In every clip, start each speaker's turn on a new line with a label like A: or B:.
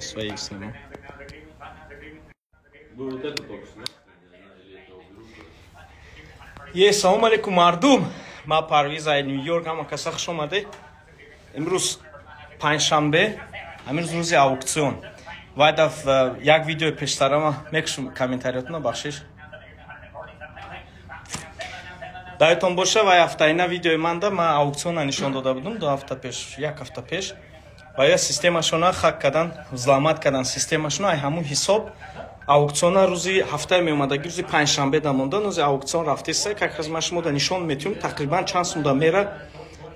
A: Свои сниму. Салом алейкум мардум. Ма Parviz ай Нью-Йорк ама каса хуш омаде. Имрӯз панҷшанбе, амрӯз рӯзи аукцион. Вайдав як видео пештарама мекушум комментариятона бахшиш. Даётон боша вай ҳафтаина видеои манда ма аукциона нишон дода будум 2 ҳафта пеш, як ҳафта пеш. Ва я системашона хак кардан, взламат кардан системашона, ай ҳамун ҳисоб аукциона рӯзи ҳафтае меомадаги рӯзи панҷшанбе да монда, рӯзи аукцион рафтеса, как аз ма шумода нишон метиҳум, тақрибан чанд сумда мера.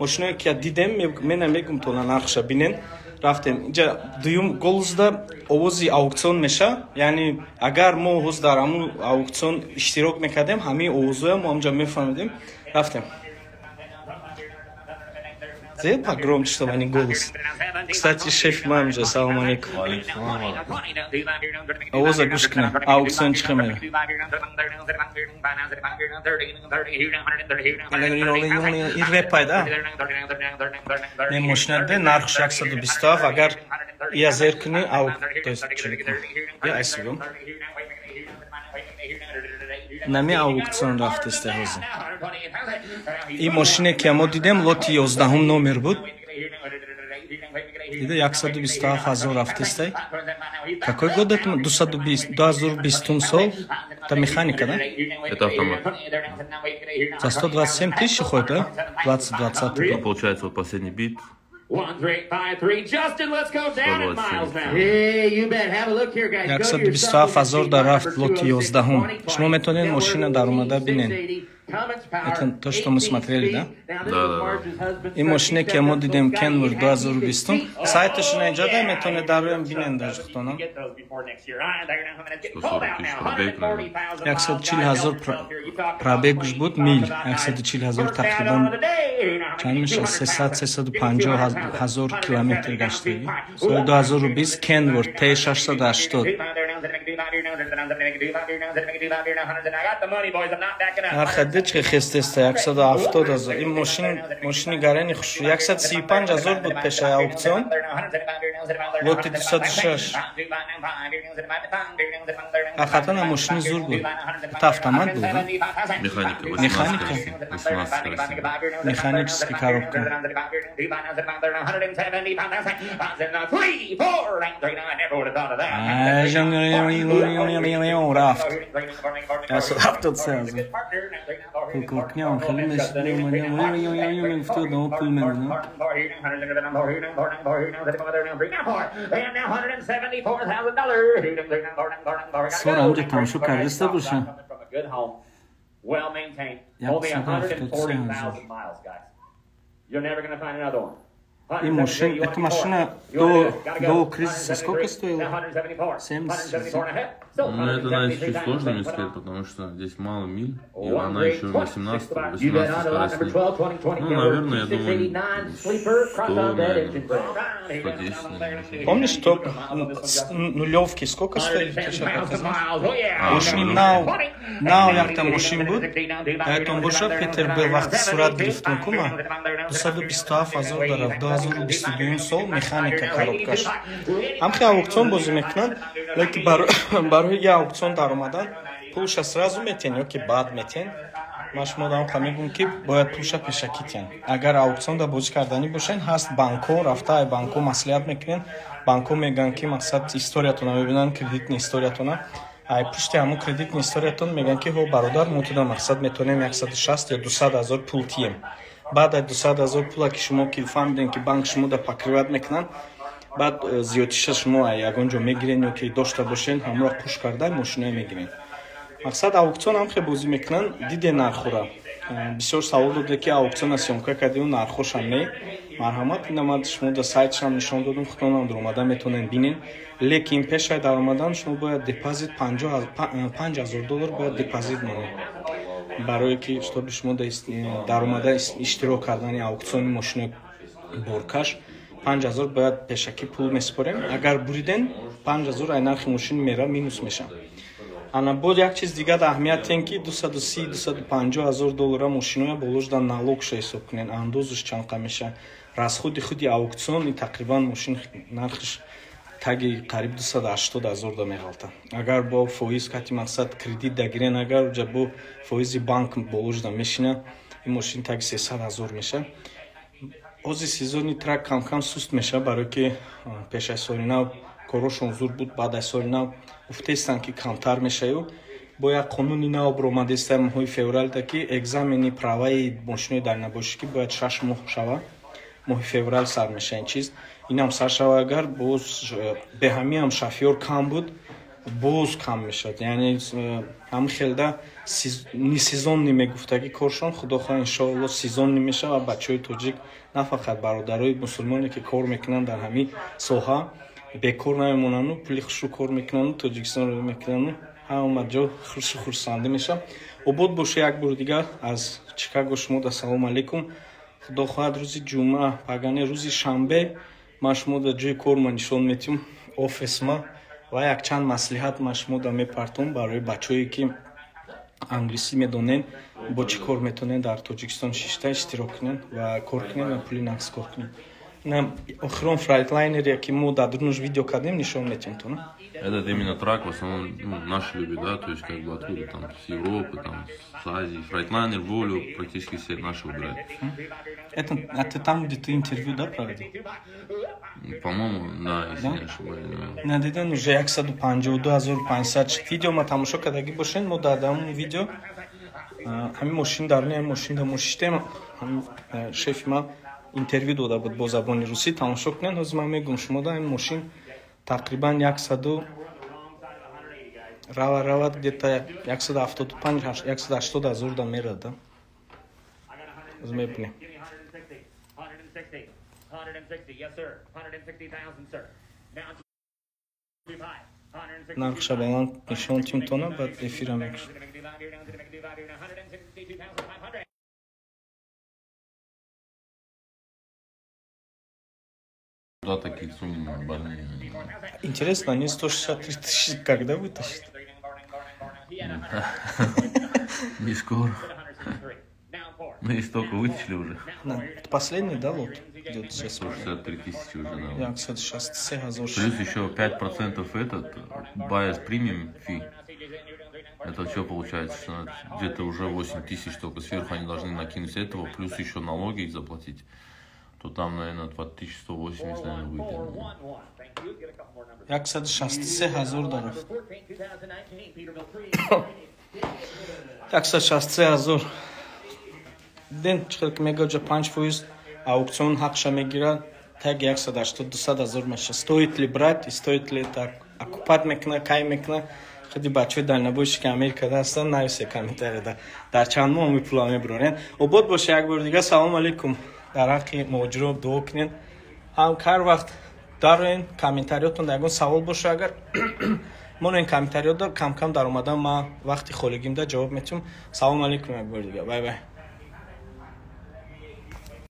A: Мошиное ки дидем, мена мегум то на нархша бинен. Рафтем инҷа дуюм голузда овози аукцион меша, яъни агар мо ҳоз дар ҳамун аукцион иштирок мекардем, ҳамаи овозоя мо ҳамҷа мефаҳмидем. Рафтем зед погромче, чтобы они голос. Кстати, шеф мамжа, салом алейкум. Овоза гӯш кунем, аукцион чӣ мера. Ин репай да? Ин мошина де нарх 627, агар я зер куни то есть я айсигум. Нами аукцион рафтесте ҳозир. Ин мошине ки мо дидем лоти 11 номер буд. Дида 127,000 рафтесте. Какой год это? 2020 сол. Это механика, да?
B: Это автомат.
A: За 127 тысяч ходит, да? 2020.
B: Ну, получается, вот последний бит.
A: 127,000 да рафт лоти 11. Шумо метонед мошина дар омада бинен. Это то, что мы смотрели, да?
B: Да.
A: И мошине ки мо дидем Kenworth 2020. Сайташон инҷа да метонед дароям бинен дар хутона. 140,000 пробег буд, мил. 140,000 тақрибан чанд меша? 300-350,000 километр гаштаги. Соли 2020 Kenworth T680. Нархаде чӣ хестеста 170,000. Ин мошини гарани хуш 135,000 буд пешаи аукцион. Лоти 206. Ахатана мошини зур буд. Это автомат буд, да? Механика. Механический коробка. Рафт. Я рафт сразу. Кукнём, халимеш, в ту одного пульмена. Сора, где там шукар, есть душа? Я И машина, эта машина до кризиса сколько стоила? 70.
B: Ну, это, наверное, чуть сложно мне сказать, потому что здесь мало миль, и она еще 18 скоростей. Ну, наверное, я думаю, 100, наверное, 110.
A: Помнишь, что нулевки сколько стоили? Машин нау як там машин буд, поэтому боша Петер был вақти сурат гирифтон кума, 227,000 дарав, 2022 сол механика коробкаш. Ҳамхи аукцион бозӣ мекунанд, лекин барои я аукцион дар омадан пулша сразу метен ё ки баъд метен. Ма шумо дам мегӯям ки бояд пулша пеша китен. Агар аукционда бозӣ кардани бошен, ҳаст банкҳо рафта ай банкҳо маслиҳат мекунен. Банкҳо мегӯянд ки мақсад историятона мебинанд, кредитни историятона. Ай пушти ҳамун кредитни историятон мегӯянд ки ҳо бародар мо туда мақсад метонем 160 ё 200,000 пул тием. Баъд ай 200,000 пула ки шумо ки фаҳмидем ки банк шумода покриват мекунанд, баъд зиёдиша шумо ягон ҷо мегирен ё ки дошта бошен ҳамроҳ пуш карда мошина мегирен. Мақсад аукцион ҳам хеле бозӣ мекунанд, диде нархора. Бисёр савол дода ки аукциона сёмка кардию нархошам не. Марҳамат, инамад шумо да сайтшам нишон додум, хутонам дар омада метонен бинен. Лекин пешай дар омадан шумо бояд депозит $5,000 бояд депозит монед. Барое ки чтобы шумо дар омада иштирок кардани аукциони мошина боркаш 5,000 бояд пешакӣ пул месупорем. Агар буриден 5,000 ай нархи мошин мера минус меша. Ана бод як чиз дига да аҳамият тен ки $230,000-250,000 мошиноя боложда налогша ҳисоб кунен. Андозаш чанд қа меша. расходи худи аукцион тақрибан мошин нархш таги қариб 280,000 да меғалта. Агар бо фоиз кати мақсад кредит дагирен, агар уҷа бо фоизи банк болужда мешина, ин мошин таги 300,000 меша. Ози сезони трак кам-кам суст меша, барои ки пешай соли нав корошон зур буд, баъдай соли нав уфтестан ки камтар мешаю. Бо як қонуни нав бромадеста моҳи февралда ки экзамени праваи мошинои дальнобойшӣ ки бояд 6 моҳ шава, моҳи феврал сар меша ин чиз. Инам сар шава, агар боз беҳамиам шофёр кам буд, боз кам мешад. Яъне ҳам хелда ни сезонни мегуфтаги коршон, худохоҳ иншоалло сезонни меша ва бачаҳои тоҷик на фақат бародарои мусулмоне ки кор мекунанд дар ҳамин соҳа бекор намемонану, пули хушу кор мекунану, Тоҷикистонро мекунану, ҳама ҷо хуршу хурсанда меша. Обод боша як бор дигар аз Чикаго шумода салом алейкум. Худо хоҳад рӯзи ҷумъа пагане рӯзи шанбе ма шумода ҷои корма нишон метиҳум, офисма ва якчанд маслиҳат ма шумода мепартом барои бачаҳое ки англисӣ медонен, бо чӣ кор метавонен дар Тоҷикистон шишта иштирок кунен ва кор кунен ва пули нақс кор кунен. Охирон фрайтлайнере ки мо дар Дурнуш видео кардем нишон метиҳем то, на?
B: Этот именно трак в основном наши любят, да, то есть как бы откуда там, с Европы, там, с Азии. Фрайтлайнер, волю практически все наши выбирают.
A: Это там, где ты интервью, да, проводил?
B: По-моему, да, если не ошибаюсь.
A: На диден уже 152,500 видео ма тамошо кардаги бошен, мо дар дамон видео ҳамин мошин дарни ҳамин мошин да мо шиштем, шефи ма интервью дода буд бо забони русӣ, тамошо кунен. ҳозир ман мегӯям шумо да ин мошин тақрибан 100 равад где-то 175-180,000 да мерад, да. ҳозир мебинем. нархша баланд нишон тимтона баъд эфира мекуш.
B: Да, таких сумм больные.
A: Интересно, они 163 тысячи когда вытащат?
B: Не скоро. Мы их столько вытащили уже.
A: Это последний, да, лот? Идет сейчас.
B: 163 тысячи уже, да.
A: Я, кстати, сейчас
B: Плюс еще 5% этот bias premium fee. Это что получается, что где-то уже 8 тысяч только сверху они должны накинуть этого, плюс еще налоги заплатить. То там, наверное, 2180, наверное, выйдет.
A: Як 163,000 долларов. Як 163,000. Ден чихел ки мега ҷа 5% аукцион ҳақша мегирад, так 180-200,000 меша. Стоит ли брать, стоит ли так оккупат мекуна, кай мекуна. Худи бачаҳои дальнобойши ки Америкада ҳастанд нависе комментарияда. Дар чанд моҳ ми пула мебурорен. Обод боша як бор дигар салом алейкум. дар ҳаққи муҳоҷирон дуо кунед. ҳар вақт дароен комментариётон ягон савол боша, агар моноен комментариёт кам-кам дар омадан ма вақти холигимда ҷавоб метиҳам. Салом алейкум як бор дигар. Бай бай.